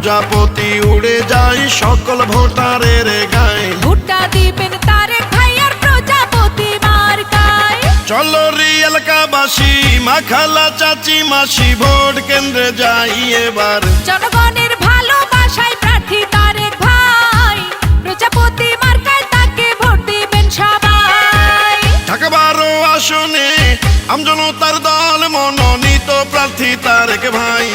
প্রজাপতি উড়ে যায় সকল ভোটারের গায়ে। ভোটটা দিবেন তারেক ভাইয়ার প্রজাপতি মার্কায়। চলো রে এলাকাবাসী, মা খালা চাচি মাসি, ভোট কেন্দ্রে যাই এবার। জনগণের ভালোবাসায় প্রার্থী তারেক ভাই, প্রজাপতি মার্কায় তাকে ভোট দিবেন সবাই। ঢাকা 12 আসনে আমজনতার দল মনোনীত প্রার্থী তারেক ভাই।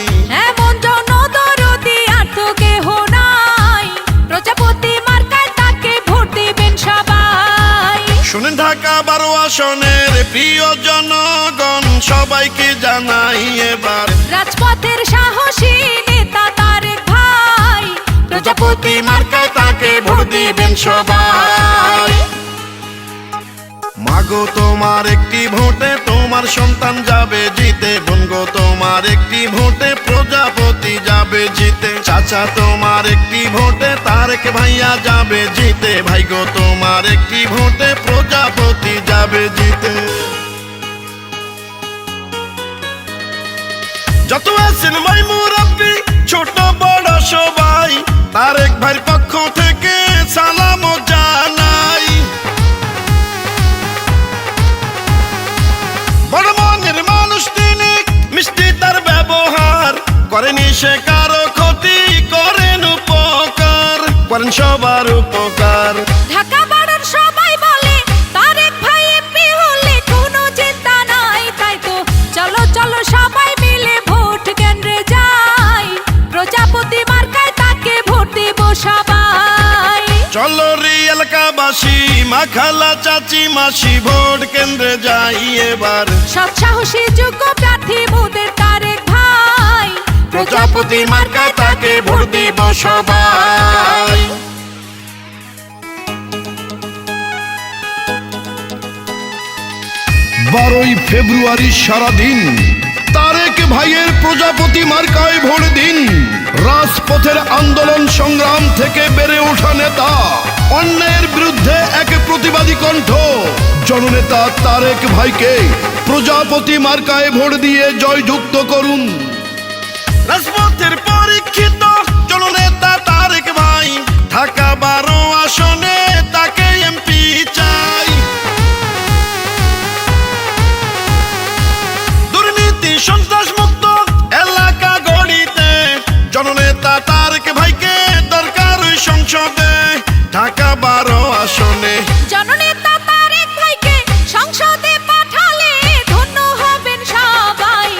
এমন জনদরদি আর তো কেহ নাই, প্রজাপতি মার্কায় তাকে ভোট দিবেন সবাই। শুনেন ঢাকা 12 আসনের প্রিয় জনগণ, সবাইকে জানাই এবার। রাজপথের সাহসী নেতা তারেক ভাই, প্রজাপতি মার্কায় তাকে ভোট দিবেন সবাই। মাগো তোমার একটি ভোটে তোমার সন্তান যাবে জিতে, বোনগো তোমার একটি ভোটে প্রজাপতি যাবে জিতে। চাচা তোমার একটি ভোটে তারেক ভাইয়া যাবে জিতে, ভাইগো তোমার একটি ভোটে প্রজাপতি যাবে জিতে। যত আছেন ভাই মুরব্বি ছোট বড় সবাই, তারেক ভাইয়ের পক্ষ থেকে সালাম জানাই। বড় মনের মানুষ তিনি, মিষ্টি তার ব্যবহার, করেনি সে কারো ক্ষতি, করেন উপকার, করেন সবার উপকার। ঢাকা 12 সবাই বলে তারেক ভাই এমপি হলে কোনো চিন্তা নাই, তাই তো চলো চলো সবাই মিলে ভোট কেন্দ্রে যাই, প্রজাপতি মার্কায় তাকে ভোট দিব সবাই। চলো রে এলাকাবাসী, মা খালা চাচি মাসি, ভোট কেন্দ্রে যাই এবার। সৎ সাহসী যোগ্য প্রার্থী মোদের তারেক ভাই, প্রজাপতি মার্কায় তাকে ভোট দিব সবাই। 12ই ফেব্রুয়ারি সারাদিন তারেক ভাইয়ের প্রজাপতি মার্কায় ভোট দিন। রাজপথের আন্দোলন সংগ্রাম থেকে বেড়ে ওঠা নেতা, অন্যায়ের বিরুদ্ধে এক প্রতিবাদী কণ্ঠ, জননেতা তারেক ভাইকে প্রজাপতি মার্কায় ভোট দিয়ে জয়যুক্ত করুন। রাজপথের পরীক্ষিত জননেতা তারেক ভাই, ঢাকা 12 আসনে তাকে এমপি চাই। দুর্নীতি সন্ত্রাস মুক্ত এলাকা গড়িতে, জননেতা তারেক ভাইকে দরকার সংসদে। ঢাকা 12 আসনে জননেতা তারেক ভাইকে সংসদে পাঠালে ধন্য হবেন সবাই,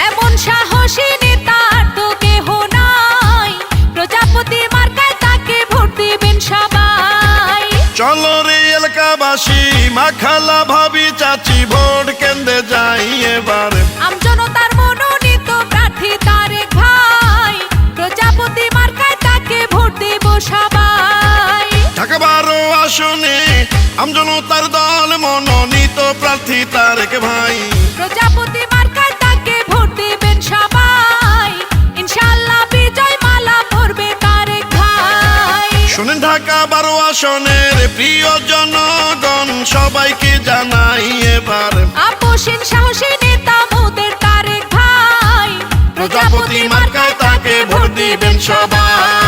এমন সাহসী নেতা আর তো কেহ নাই, প্রজাপতি মার্কায় তাকে ভোট দিবেন সবাই। চলো রে এলাকাবাসী, মা খালা ভাবি চাচি, ভোট কেন্দ্রে যাই এবার। আমজনতার মনোনীত প্রার্থী তারেক ভাই, প্রজাপতি মার্কায় তাকে ভোট দিব সবাই। ঢাকা 12 আসনে আমজনতার দল মনোনীত প্রার্থী তারেক ভাই। প্রজাপতি মার্কায় তাকে ভোট দিবেন সবাই, ইনশাআল্লাহ বিজয় মালা পরবে তারেক ভাই। শুনেন ঢাকা 12 আসনের প্রিয় জনগণ, সবাইকে জানাই এবার। আপোষহীন সাহসী নেতা মোদের তারেক ভাই, প্রজাপতি মার্কায় তাকে ভোট দিবেন সবাই।